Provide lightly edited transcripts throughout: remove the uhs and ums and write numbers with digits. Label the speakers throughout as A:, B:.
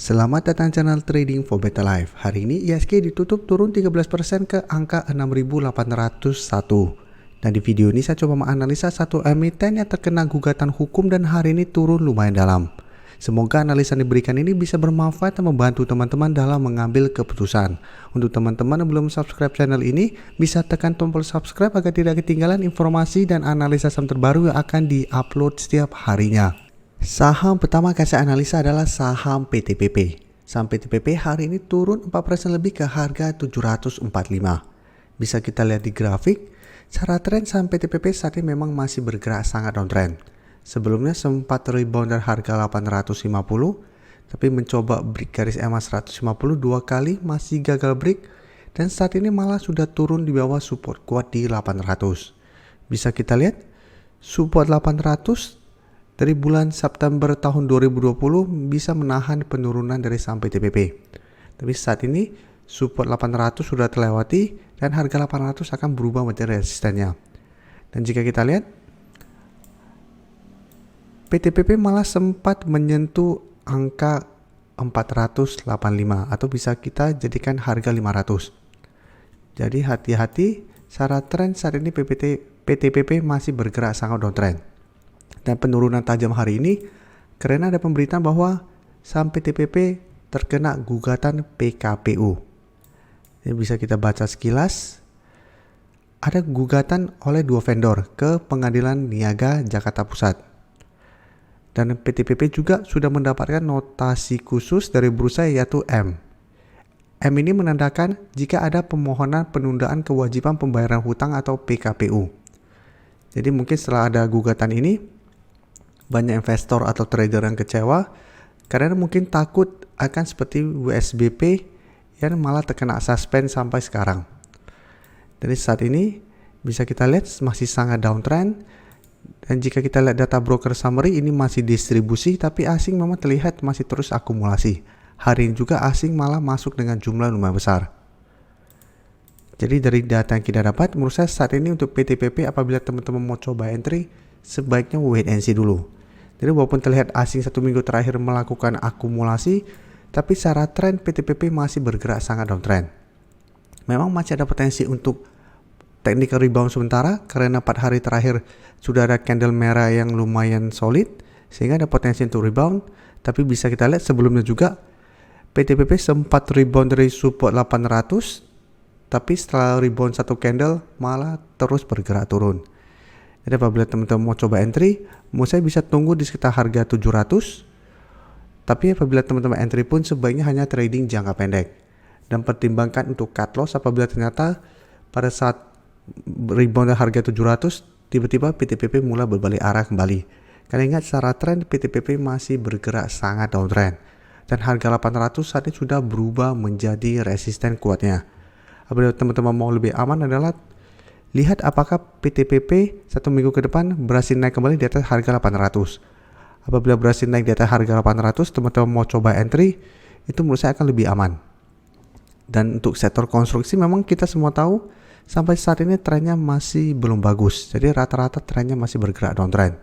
A: Selamat datang channel Trading for Better Life. Hari ini IHSG ditutup turun 13% ke angka 6.801. Dan di video ini saya coba menganalisa satu emiten yang terkena gugatan hukum dan hari ini turun lumayan dalam. Semoga analisa yang diberikan ini bisa bermanfaat dan membantu teman-teman dalam mengambil keputusan. Untuk teman-teman yang belum subscribe channel ini, bisa tekan tombol subscribe agar tidak ketinggalan informasi dan analisa saham terbaru yang akan di-upload setiap harinya. Saham pertama yang saya analisa adalah saham PTPP. Saham PTPP hari ini turun 4% lebih ke harga 745. Bisa kita lihat di grafik, secara tren saham PTPP saat ini memang masih bergerak sangat downtrend. Sebelumnya sempat rebound dari harga 850, tapi mencoba break garis EMA 150 dua kali masih gagal break, dan saat ini malah sudah turun di bawah support kuat di 800. Bisa kita lihat support 800 dari bulan September tahun 2020 bisa menahan penurunan dari saham PTPP. Tapi saat ini support 800 sudah terlewati dan harga 800 akan berubah menjadi resistennya. Dan jika kita lihat, PTPP malah sempat menyentuh angka 485 atau bisa kita jadikan harga 500. Jadi hati-hati, secara tren saat ini PTPP masih bergerak sangat downtrend. Dan penurunan tajam hari ini karena ada pemberitaan bahwa saham PTPP terkena gugatan PKPU. Ini bisa kita baca sekilas. Ada gugatan oleh dua vendor ke Pengadilan Niaga Jakarta Pusat. Dan PTPP juga sudah mendapatkan notasi khusus dari bursa yaitu M. M ini menandakan jika ada permohonan penundaan kewajiban pembayaran hutang atau PKPU. Jadi mungkin setelah ada gugatan ini, banyak investor atau trader yang kecewa karena mungkin takut akan seperti WSBP yang malah terkena suspend sampai sekarang. Jadi saat ini bisa kita lihat masih sangat downtrend, dan jika kita lihat data broker summary ini masih distribusi, tapi asing memang terlihat masih terus akumulasi. Hari ini juga asing malah masuk dengan jumlah lumayan besar. Jadi dari data yang kita dapat, menurut saya saat ini untuk PTPP apabila teman-teman mau coba entry, sebaiknya wait and see dulu. Jadi walaupun terlihat asing satu minggu terakhir melakukan akumulasi, tapi secara tren PTPP masih bergerak sangat downtrend. Memang masih ada potensi untuk technical rebound sementara karena 4 hari terakhir sudah ada candle merah yang lumayan solid, sehingga ada potensi untuk rebound. Tapi bisa kita lihat sebelumnya juga PTPP sempat rebound dari support 800, tapi setelah rebound satu candle malah terus bergerak turun. Jadi apabila teman-teman mau coba entry, saya bisa tunggu di sekitar harga 700. Tapi apabila teman-teman entry pun sebaiknya hanya trading jangka pendek. Dan pertimbangkan untuk cut loss apabila ternyata pada saat rebound harga 700, tiba-tiba PTPP mulai berbalik arah kembali. Karena ingat secara tren PTPP masih bergerak sangat downtrend. Dan harga 800 saat ini sudah berubah menjadi resisten kuatnya. Apabila teman-teman mau lebih aman adalah lihat apakah PTPP satu minggu ke depan berhasil naik kembali di atas harga 800. Apabila berhasil naik di atas harga 800, teman-teman mau coba entry, itu menurut saya akan lebih aman. Dan untuk sektor konstruksi memang kita semua tahu sampai saat ini trennya masih belum bagus. Jadi rata-rata trennya masih bergerak downtrend.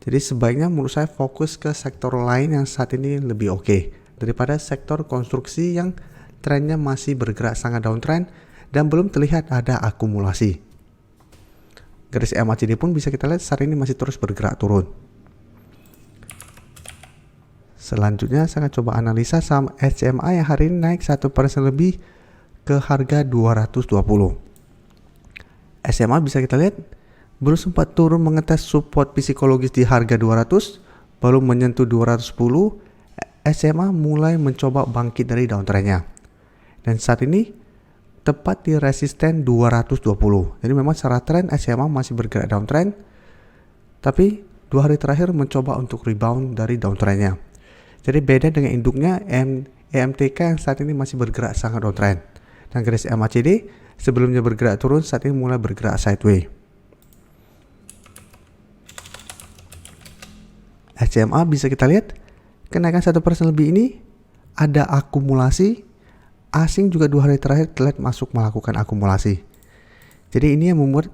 A: Jadi sebaiknya menurut saya fokus ke sektor lain yang saat ini lebih oke daripada sektor konstruksi yang trennya masih bergerak sangat downtrend dan belum terlihat ada akumulasi. Garis MACD pun bisa kita lihat saat ini masih terus bergerak turun. Selanjutnya saya akan coba analisa saham SCMA yang hari ini naik 1% lebih ke harga 220. SCMA bisa kita lihat belum sempat turun mengetes support psikologis di harga 200, baru menyentuh 210, SCMA mulai mencoba bangkit dari downtrendnya. Dan saat ini tepat di resisten 220. Jadi memang secara tren SCMA masih bergerak downtrend, tapi 2 hari terakhir mencoba untuk rebound dari downtrendnya. Jadi beda dengan induknya EMTK yang saat ini masih bergerak sangat downtrend. Dan garis MACD sebelumnya bergerak turun saat ini mulai bergerak sideways. SCMA bisa kita lihat kenaikan 1% lebih ini ada akumulasi. Asing juga 2 hari terakhir terlihat masuk melakukan akumulasi. Jadi ini yang membuat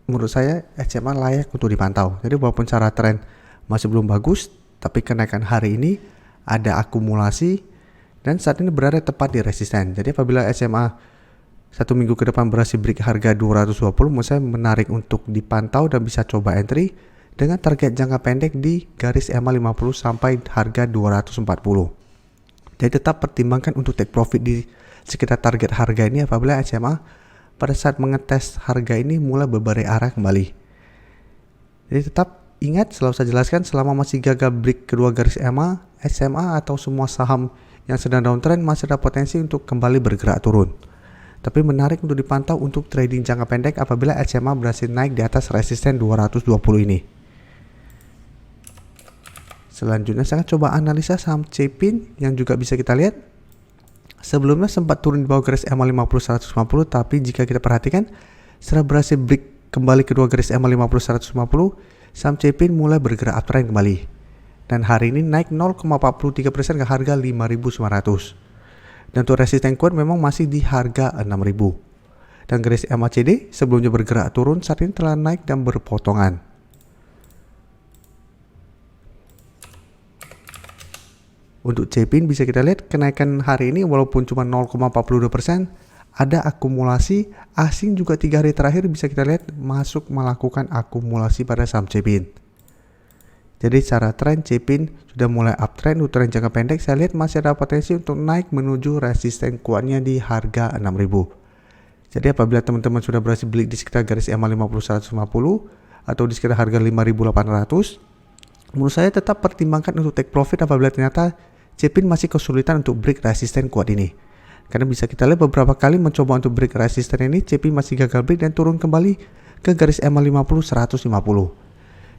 A: menurut saya SCMA layak untuk dipantau. Jadi walaupun secara tren masih belum bagus, tapi kenaikan hari ini ada akumulasi dan saat ini berada tepat di resisten. Jadi apabila SMA 1 minggu ke depan berhasil break harga 220, menurut saya menarik untuk dipantau dan bisa coba entry dengan target jangka pendek di garis EMA 50 sampai harga 240. Jadi tetap pertimbangkan untuk take profit di sekitar target harga ini apabila SMA pada saat mengetes harga ini mulai berbalik arah kembali. Jadi tetap ingat, selalu saya jelaskan, selama masih gagal break kedua garis EMA, SMA atau semua saham yang sedang downtrend masih ada potensi untuk kembali bergerak turun. Tapi menarik untuk dipantau untuk trading jangka pendek apabila SMA berhasil naik di atas resisten 220 ini. Selanjutnya saya akan coba analisa saham Cepin yang juga bisa kita lihat. Sebelumnya sempat turun di bawah garis EMA 50 150, tapi jika kita perhatikan setelah berhasil break kembali kedua garis EMA 50 150, saham Cepin mulai bergerak uptrend kembali. Dan hari ini naik 0,43% ke harga 5.900. Dan untuk resisten kuat memang masih di harga 6.000. Dan garis MACD sebelumnya bergerak turun saat ini telah naik dan berpotongan. Untuk Cepin bisa kita lihat kenaikan hari ini walaupun cuma 0,42%, ada akumulasi asing juga 3 hari terakhir bisa kita lihat masuk melakukan akumulasi pada saham Cepin. Jadi secara tren Cepin sudah mulai uptrend. Untuk tren jangka pendek saya lihat masih ada potensi untuk naik menuju resisten kuatnya di harga 6.000. Jadi apabila teman-teman sudah berhasil beli di sekitar garis EMA 50 150 atau di sekitar harga 5.800, menurut saya tetap pertimbangkan untuk take profit apabila ternyata Cepin masih kesulitan untuk break resisten kuat ini. Karena bisa kita lihat beberapa kali mencoba untuk break resisten ini, Cepin masih gagal break dan turun kembali ke garis EMA 50 150.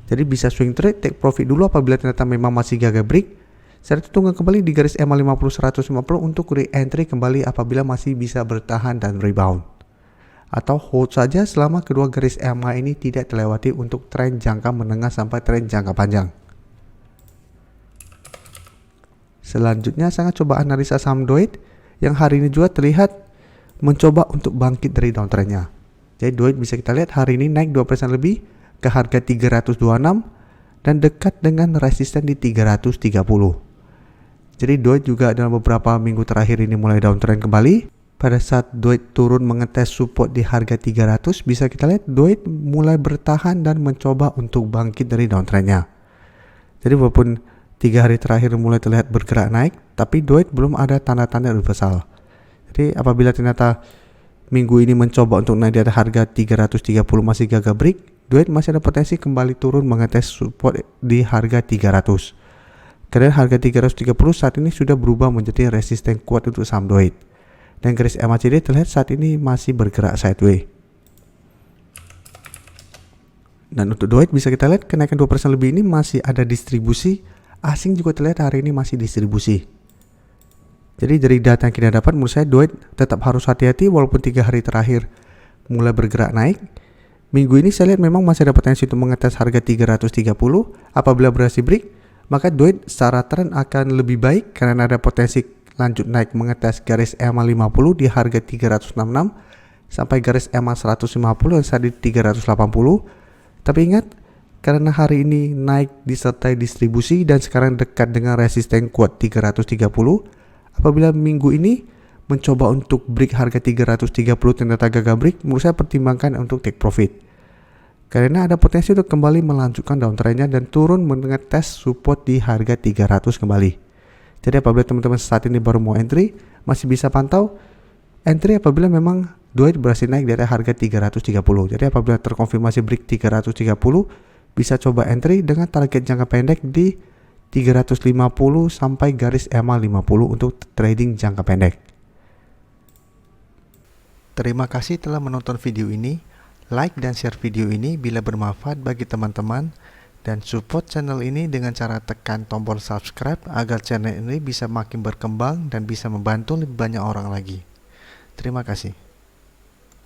A: Jadi bisa swing trade, take profit dulu apabila ternyata memang masih gagal break. Setelah itu tunggu kembali di garis EMA 50 150 untuk re-entry kembali apabila masih bisa bertahan dan rebound. Atau hold saja selama kedua garis EMA ini tidak terlewati untuk tren jangka menengah sampai tren jangka panjang. Selanjutnya saya coba analisa saham Doit yang hari ini juga terlihat mencoba untuk bangkit dari downtrendnya. Jadi Doit bisa kita lihat hari ini naik 2% lebih ke harga 326 dan dekat dengan resisten di 330. Jadi Doit juga dalam beberapa minggu terakhir ini mulai downtrend kembali. Pada saat Doit turun mengetes support di harga 300, bisa kita lihat Doit mulai bertahan dan mencoba untuk bangkit dari downtrendnya. Jadi walaupun 3 hari terakhir mulai terlihat bergerak naik, tapi Doit belum ada tanda-tanda reversal. Jadi apabila ternyata minggu ini mencoba untuk naik di atas harga 330 masih gagal break, Doit masih ada potensi kembali turun mengetes support di harga 300. Karena harga 330 saat ini sudah berubah menjadi resisten kuat untuk saham Doit. Dan garis MACD terlihat saat ini masih bergerak sideways. Dan untuk Doit bisa kita lihat kenaikan 2% lebih ini masih ada distribusi. Asing juga terlihat hari ini masih distribusi. Jadi dari data yang kita dapat menurut saya Doit tetap harus hati-hati walaupun 3 hari terakhir mulai bergerak naik. Minggu ini saya lihat memang masih ada potensi untuk mengetes harga 330. Apabila berhasil break, maka Doit secara tren akan lebih baik karena ada potensi lanjut naik mengetes garis EMA 50 di harga 366 sampai garis EMA 150 yang saat di 380. Tapi ingat, karena hari ini naik disertai distribusi dan sekarang dekat dengan resisten kuat 330, apabila minggu ini mencoba untuk break harga 330 ternyata gagal break, menurut saya pertimbangkan untuk take profit. Karena ada potensi untuk kembali melanjutkan downtrendnya dan turun mengetes support di harga 300 kembali. Jadi apabila teman-teman saat ini baru mau entry, masih bisa pantau entry apabila memang Doit berhasil naik dari harga 330. Jadi apabila terkonfirmasi break 330, bisa coba entry dengan target jangka pendek di 350 sampai garis EMA 50 untuk trading jangka pendek. Terima kasih telah menonton video ini. Like dan share video ini bila bermanfaat bagi teman-teman. Dan support channel ini dengan cara tekan tombol subscribe agar channel ini bisa makin berkembang dan bisa membantu lebih banyak orang lagi. Terima kasih.